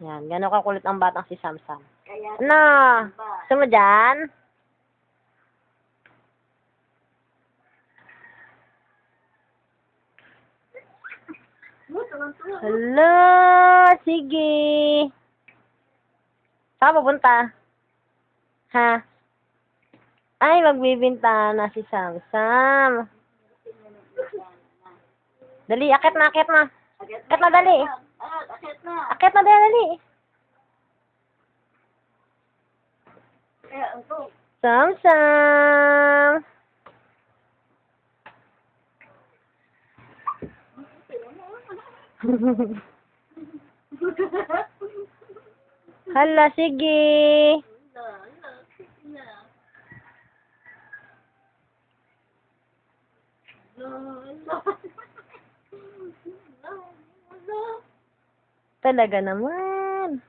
Yan, gano'n kakulit ang batang si Samsam. Kaya, Ano? Gusto mo dyan? Hala, sige. Saan pupunta? Ha? Ay, magbibintana si Samsam. Dali, akit na, akit na. Akit na, dali. akit na. Akit na, dali. Kaya, ito. Samsam. Hala, sige. Talaga naman.